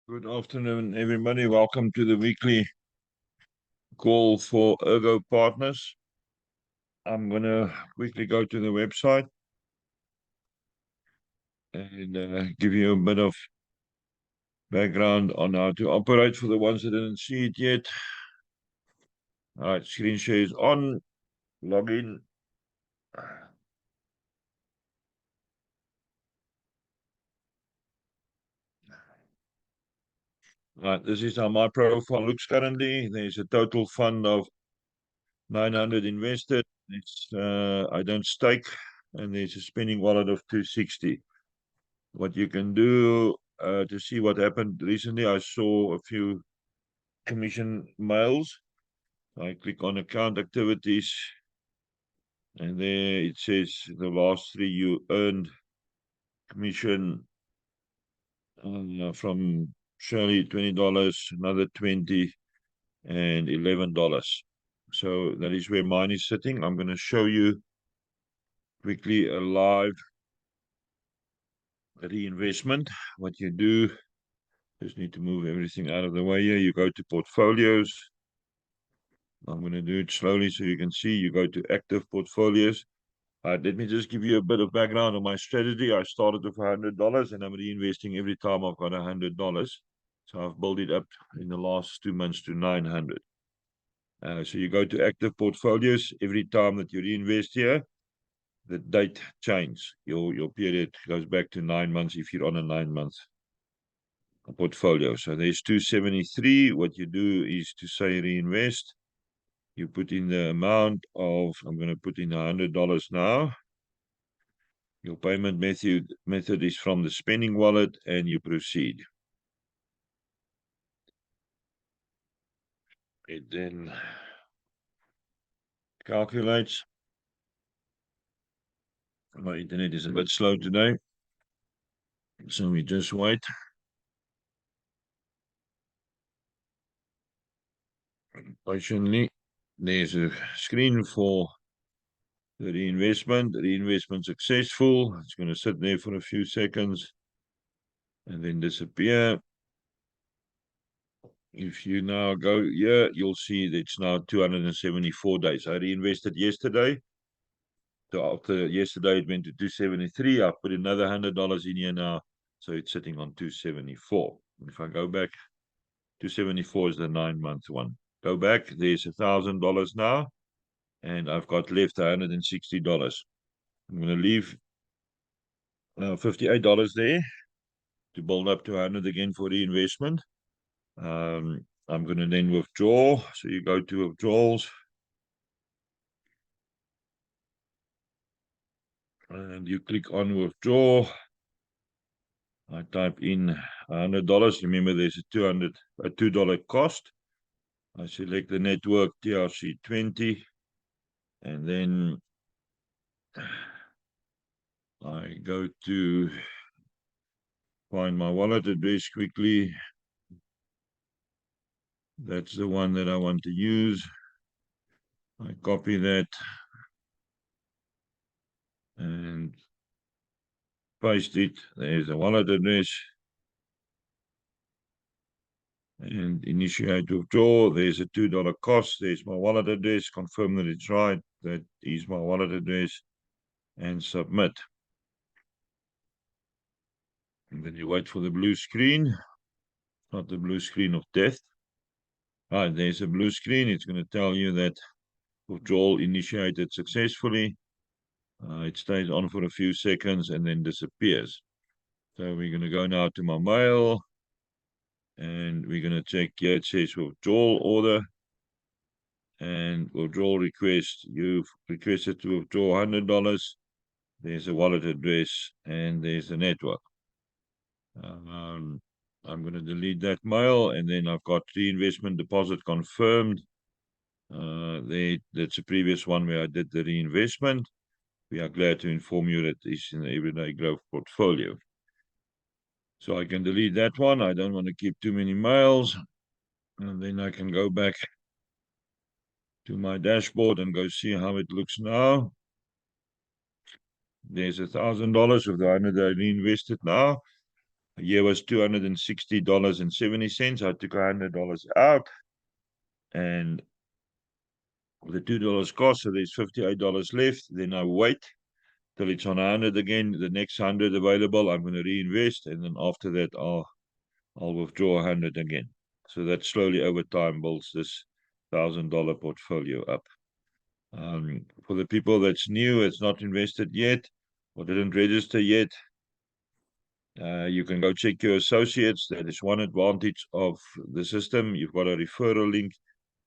Good afternoon, everybody. Welcome to the weekly call for ErgoPartners. I'm going to quickly go to the website and give you a bit of background on how to operate for the ones that didn't see it yet. All right, screen share is on. Log in. Right, this is how my profile looks currently. There's a total fund of 900 invested. I don't stake, and there's a spending wallet of 260. What you can do to see what happened recently, I saw a few commission mails. I click on account activities, and there it says the last three you earned commission from Shirley $20, another 20, and $11. So that is where mine is sitting. I'm going to show you quickly a live reinvestment. What you do, just need to move everything out of the way here. You go to portfolios. I'm going to do it slowly so you can see. You go to active portfolios. Let me just give you a bit of background on my strategy. I started with $100 and I'm reinvesting every time I've got $100. So I've built it up in the last 2 months to 900. So you go to active portfolios. Every time that you reinvest here, the date changes. Your period goes back to 9 months if you're on a 9-month portfolio. So there's 273. What you do is to say reinvest. You put in the amount of, I'm going to put in $100 now. Your payment method is from the spending wallet, and you proceed. It then calculates. My internet is a bit slow today, so we just wait. Patiently. There's a screen for the reinvestment. The reinvestment successful. It's going to sit there for a few seconds and then disappear. If you now go here, you'll see that it's now 274 days. I reinvested yesterday. So after yesterday, it went to 273. I put another $100 in here now. So it's sitting on 274. If I go back, 274 is the 9-month one. Go back, there's $1,000 now. And I've got left $160. I'm going to leave $58 there to build up to 100 again for reinvestment. I'm going to then withdraw. So you go to withdrawals. And you click on withdraw. I type in $100. Remember, there's a $2 cost. I select the network TRC20. And then I go to find my wallet address quickly. That's the one that I want to use. I copy that and paste it. There's the wallet address. And initiate withdrawal. There's a $2 cost. There's my wallet address. Confirm that it's right. That is my wallet address. And submit. And then you wait for the blue screen. Not the blue screen of death. Right, there's a blue screen. It's going to tell you that withdrawal initiated successfully. It stays on for a few seconds and then disappears. So we're going to go now to my mail. And we're going to check here. It says withdrawal order. And withdrawal request. You've requested to withdraw $100. There's a wallet address and there's a network. I'm going to delete that mail, and then I've got reinvestment deposit confirmed. That's a previous one where I did the reinvestment. We are glad to inform you that it's in the Everyday Growth portfolio. So I can delete that one. I don't want to keep too many mails. And then I can go back to my dashboard and go see how it looks now. There's $1,000 of the 100 I reinvested now. Here was $260.70. I took $100 out, and the $2 cost, so there's $58 left. Then I wait till it's on 100 again. The next 100 available, I'm going to reinvest, and then after that, I'll withdraw 100 again. So that slowly over time builds this $1,000 portfolio up. For the people that's new, it's not invested yet, or didn't register yet, you can go check your associates. That is one advantage of the system. You've got a referral link,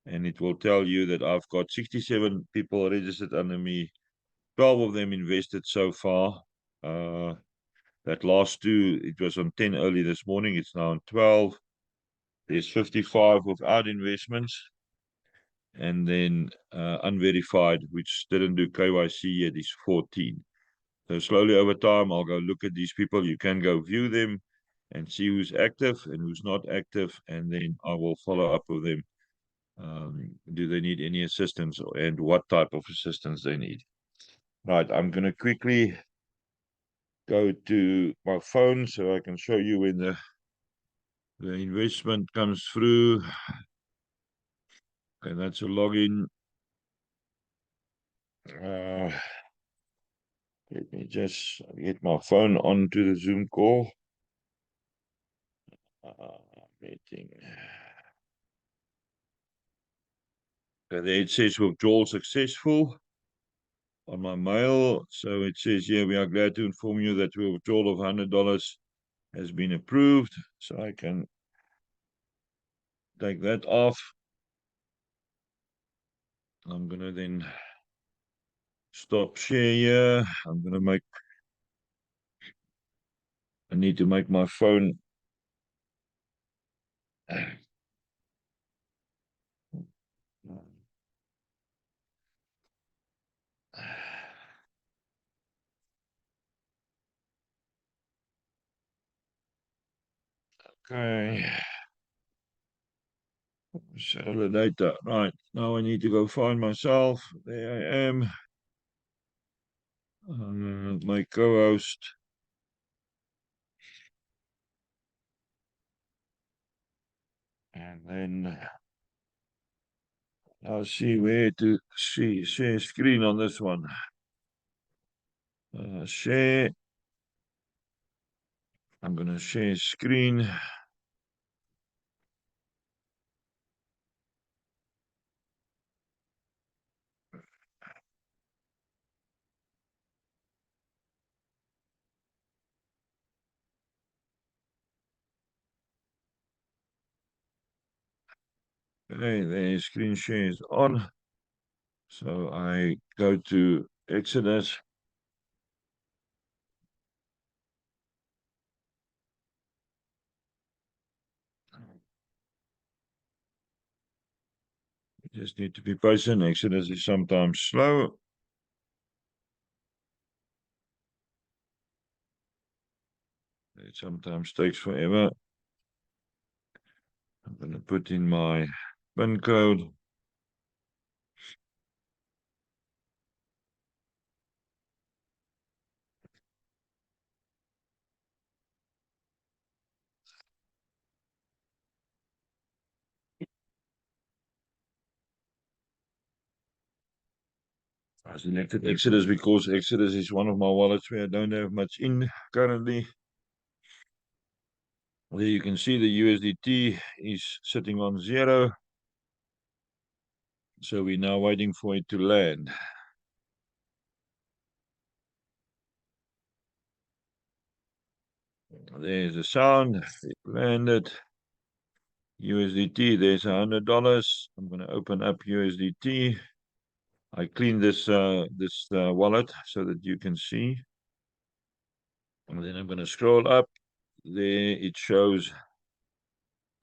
and it will tell you that I've got 67 people registered under me. 12 of them invested so far. That last two, it was on 10 early this morning. It's now on 12. There's 55 without investments. And then unverified, which didn't do KYC yet, is 14. So slowly over time, I'll go look at these people. You can go view them and see who's active and who's not active. And then I will follow up with them. Do they need any assistance, and what type of assistance they need? Right, I'm going to quickly go to my phone so I can show you when the investment comes through. Okay, that's a login. Let me just get my phone onto the Zoom call. Meeting. Okay, there it says withdrawal successful on my mail. So it says here, we are glad to inform you that your withdrawal of $100 has been approved. So I can take that off. I'm going to then stop share here. I need to make my phone. Okay. Settle the data. Right. Now I need to go find myself. There I am. My co-host. And then I'll see where to share screen on this one. Share. I'm going to share screen. Okay, the screen share is on. So I go to Exodus. You just need to be patient. Exodus is sometimes slow. It sometimes takes forever. I'm going to put in my PIN code. I selected Exodus because Exodus is one of my wallets where I don't have much in currently. There you can see the USDT is sitting on 0. So we're now waiting for it to land. There's the sound. It landed. USDT, there's $100. I'm going to open up USDT. I clean this wallet so that you can see. And then I'm going to scroll up. There it shows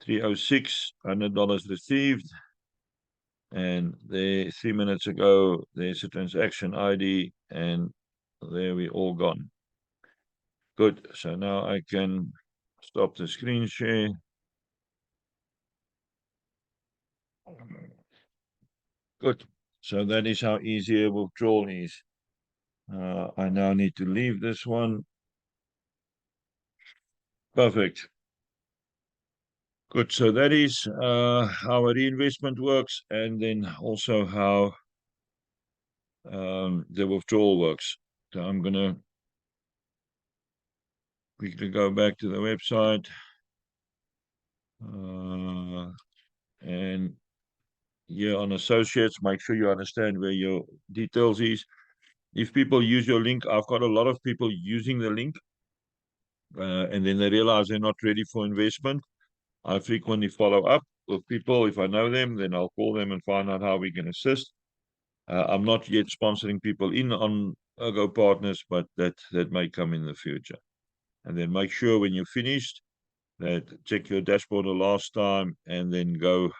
306, $100 received. And there 3 minutes ago, there's a transaction ID, and there we all gone. Good. So now I can stop the screen share. Good. So that is how easy a withdrawal is. I now need to leave this one. Perfect. Good. So that is how a reinvestment works, and then also how the withdrawal works. So I'm gonna quickly go back to the website, and here on associates, make sure you understand where your details is. If people use your link, I've got a lot of people using the link, and then they realize they're not ready for investment. I frequently follow up with people. If I know them, then I'll call them and find out how we can assist. I'm not yet sponsoring people in on ErgoPartners, but that may come in the future. And then make sure when you're finished that check your dashboard the last time, and then go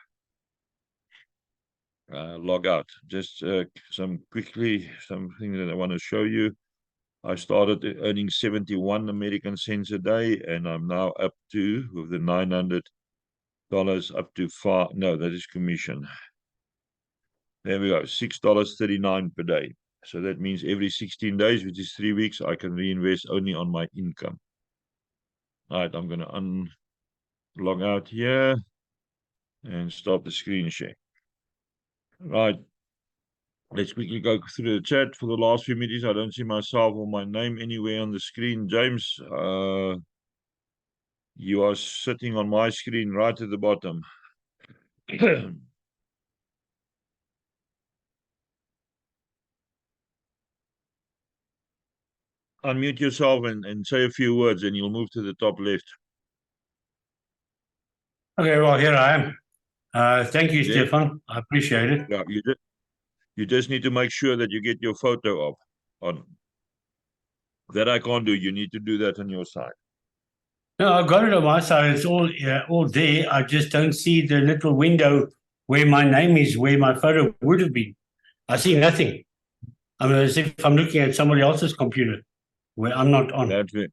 log out. Just something that I want to show you. I started earning 71 American cents a day, and I'm now up to, with the $900 up to no, that is commission. There we go, $6.39 per day. So that means every 16 days, which is 3 weeks, I can reinvest only on my income. All right, I'm going to log out here and stop the screen share. Right. Let's quickly go through the chat. For the last few minutes, I don't see myself or my name anywhere on the screen. James, you are sitting on my screen right at the bottom. Unmute yourself and say a few words, and you'll move to the top left. Okay, well, here I am. Thank you, Yeah. Stefan. I appreciate it. Yeah, you just need to make sure that you get your photo up on. That I can't do. You need to do that on your side. No, I've got it on my side. It's all there. I just don't see the little window where my name is, where my photo would have been. I see nothing. I mean, as if I'm looking at somebody else's computer where I'm not on. That's very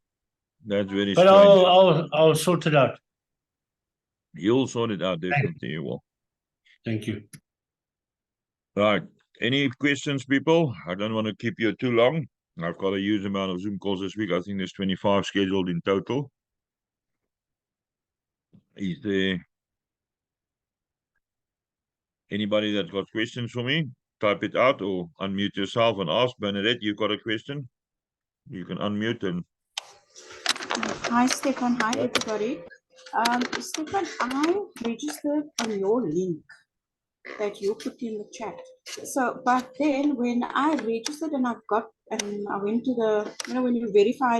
But strange. I'll sort it out. You'll sort it out, definitely you will. Thank you. Right. Any questions, people? I don't want to keep you too long. I've got a huge amount of Zoom calls this week. I think there's 25 scheduled in total. Is there anybody that got questions for me? Type it out or unmute yourself and ask. Bernadette, you've got a question? You can unmute and... Hi, Stefan. Hi, everybody. Stefan, I registered on your link that you put in the chat. So, but then when I registered and I went to the, when they verify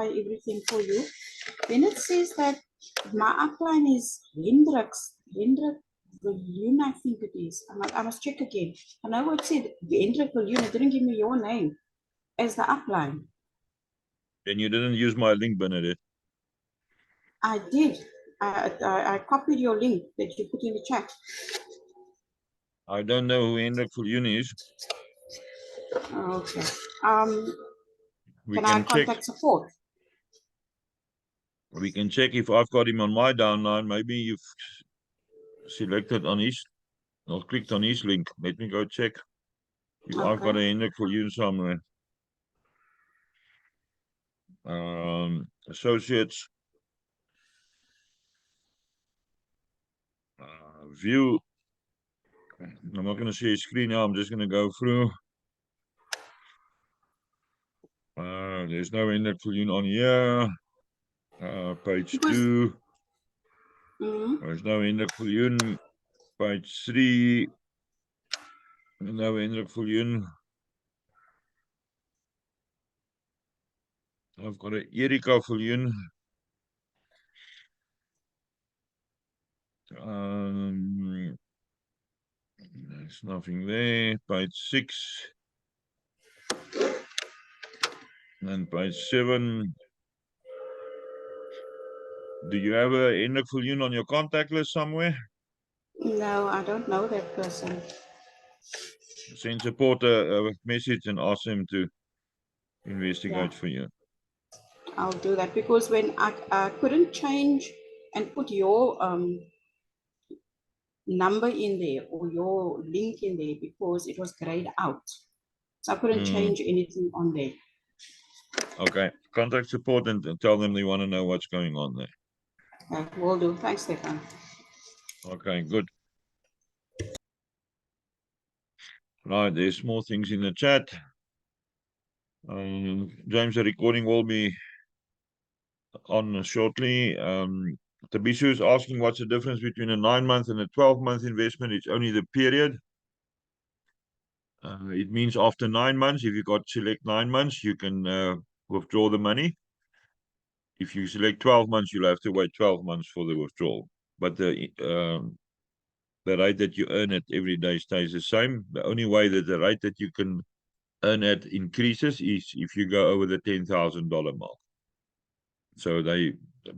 everything for you, then it says that my upline is Hendrik Viljoen, I think it is. I must check again. I know it said Hendrik Viljoen. It didn't give me your name as the upline. Then you didn't use my link, Bernadette. I did. I copied your link that you put in the chat. I don't know who Hendrik Viljoen is. Okay. We can I can check. contact support? We can check if I've got him on my downline. Maybe you've selected on his or clicked on his link. Let me go check if I've got a Hendrik Viljoen somewhere. Associates. View. I'm not going to see a screen now. I'm just going to go through. There's no Hendrik Viljoen on here. Page 2. There's no Hendrik Viljoen. Page 3. No Hendrik Viljoen. I've got a Erika Viljoen. There's nothing there. Page 6. And page 7. Do you have a Hendrik Viljoen on your contact list somewhere? No, I don't know that person. Send support a message and ask them to investigate for you. I'll do that because when I couldn't change and put your number in there or your link in there because it was grayed out. So I couldn't change anything on there. Okay, contact support and tell them they want to know what's going on there. Will do. Thanks, Stefan. Okay, good. Right, there's more things in the chat. James, the recording will be on shortly. Tabisu is asking what's the difference between a 9-month and a 12-month investment. It's only the period. It means after 9 months, if you got select 9 months, you can withdraw the money. If you select 12 months, you'll have to wait 12 months for the withdrawal. But the rate that you earn it every day stays the same. The only way that the rate that you can earn it increases is if you go over the $10,000 mark. So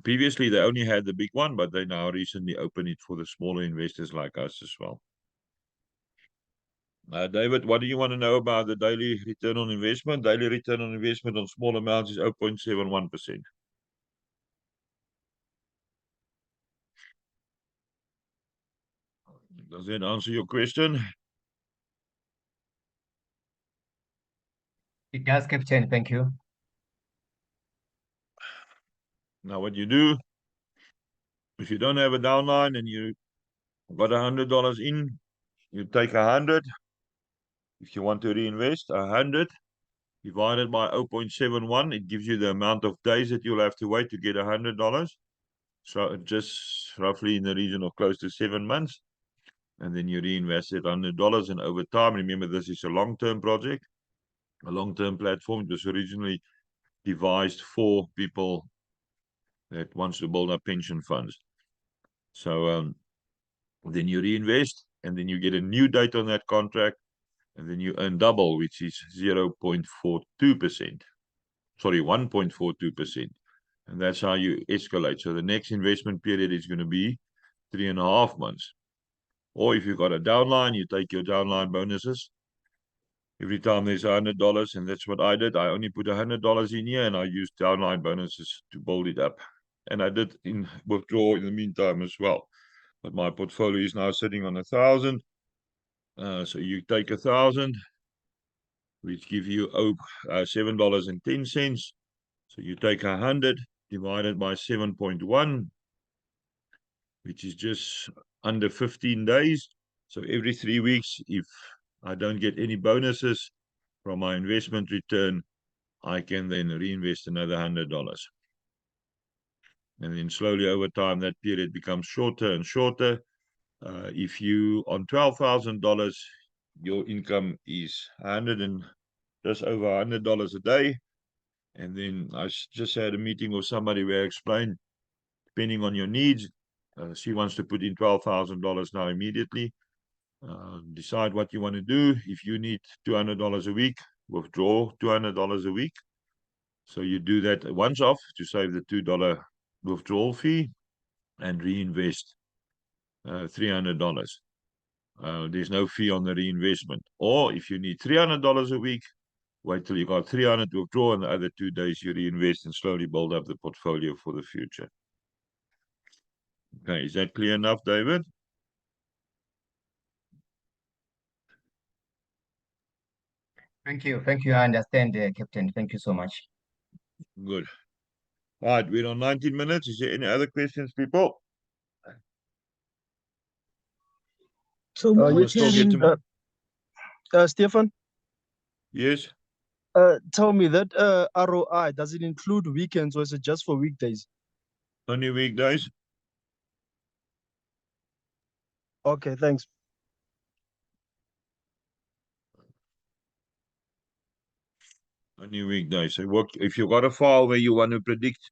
previously they only had the big one, but they now recently opened it for the smaller investors like us as well. David, what do you want to know about the daily return on investment? Daily return on investment on small amounts is 0.71%. Does that answer your question? It does, Captain. Thank you. Now, what you do, if you don't have a downline and you got $100 in, you take 100. If you want to reinvest 100 divided by 0.71, it gives you the amount of days that you'll have to wait to get $100. So just roughly in the region of close to 7 months. And then you reinvest it $100, and over time, remember, this is a long-term project, a long-term platform. It was originally devised for people that wants to build up pension funds. So then you reinvest, and then you get a new date on that contract, and then you earn double, which is 0.42%. Sorry, 1.42%. And that's how you escalate. So the next investment period is going to be 3.5 months. Or if you've got a downline, you take your downline bonuses. Every time there's $100, and that's what I did. I only put $100 in here, and I used downline bonuses to build it up. And I did withdraw in the meantime as well. But my portfolio is now sitting on 1,000. So you take 1,000, which give you $7.10. So you take 100 divided by 7.1, which is just under 15 days. So every 3 weeks, if I don't get any bonuses from my investment return, I can then reinvest another $100. And then slowly over time, that period becomes shorter and shorter. If you on $12,000, your income is just over $100 a day. And then I just had a meeting with somebody where I explained, depending on your needs, she wants to put in $12,000 now immediately. Decide what you want to do. If you need $200 a week, withdraw $200 a week. So you do that once off to save the $2 withdrawal fee and reinvest $300. There's no fee on the reinvestment. Or if you need $300 a week, wait till you got 300 to withdraw, and the other 2 days you reinvest and slowly build up the portfolio for the future. Okay, is that clear enough, David? Thank you. Thank you. I understand, Captain. Thank you so much. Good. All right, we're on 19 minutes. Is there any other questions, people? So, We'll still get to Stefan, yes. tell me that ROI, does it include weekends or is it just for weekdays? Only weekdays. Okay, thanks. Only weekdays. So work if you got a file where you want to predict,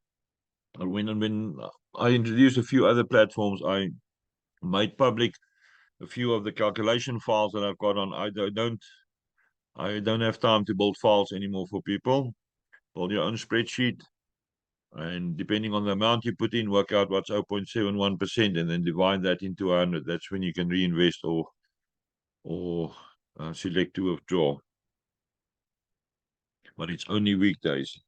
or when I introduced a few other platforms, I made public a few of the calculation files that I've got on. I don't have time to build files anymore for people. Build your own spreadsheet, and depending on the amount you put in, work out what's 0.71%, and then divide that into 100. That's when you can reinvest or select to withdraw. But it's only weekdays.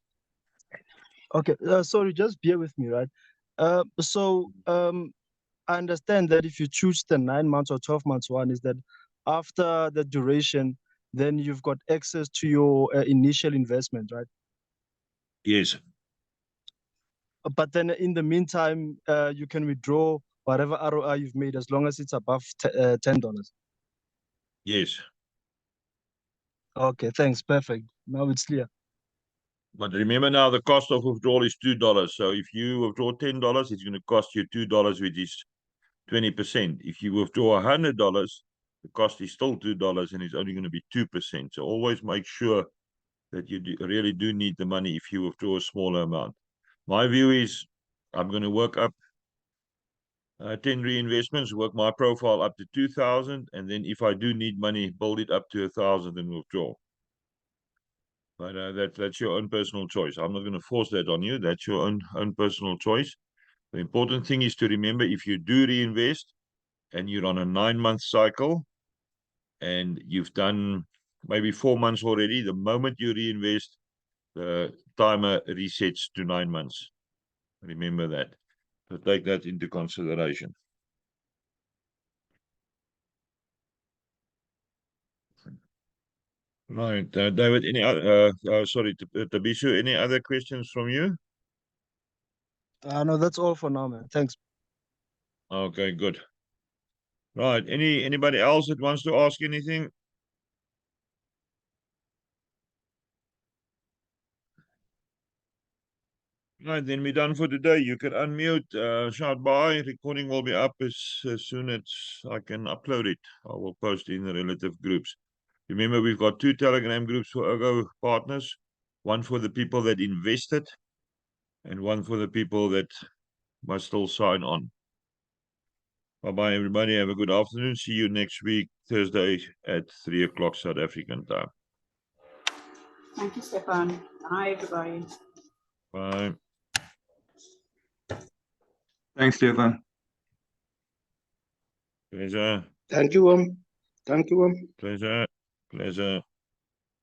Okay, sorry, just bear with me, right? I understand that if you choose the 9 months or 12 months one, is that after the duration, then you've got access to your initial investment, right? Yes, But then in the meantime, you can withdraw whatever ROI you've made as long as it's above $10. yes. Okay, thanks. Perfect. Now it's clear. But remember now, the cost of withdrawal is $2. So if you withdraw $10, it's going to cost you $2, which is 20%. If you withdraw $100, the cost is still $2 and it's only going to be 2%. So always make sure that you really do need the money if you withdraw a smaller amount. My view is I'm going to work up 10 reinvestments, work my profile up to 2,000, and then if I do need money, build it up to 1,000 and withdraw. But that's your own personal choice. I'm not going to force that on you. That's your own personal choice. The important thing is to remember, if you do reinvest and you're on a 9-month cycle and you've done maybe 4 months already, the moment you reinvest, the timer resets to 9 months. Remember that. So take that into consideration. Right, David, any other, sorry, Tabiso, any other questions from you? No, that's all for now, man. Thanks. Okay, good. Right, anybody else that wants to ask anything? Right, then we're done for today. You can unmute, shout bye. Recording will be up as soon as I can upload it. I will post in the relative groups. Remember, we've got 2 Telegram groups for ErgoPartners. One for the people that invested and one for the people that must still sign on. Bye-bye, everybody. Have a good afternoon. See you next week, Thursday at 3 o'clock South African time. Thank you, Stefan. Hi, everybody. Bye. Thanks, Stefan. Pleasure. Thank you, Pleasure. Pleasure.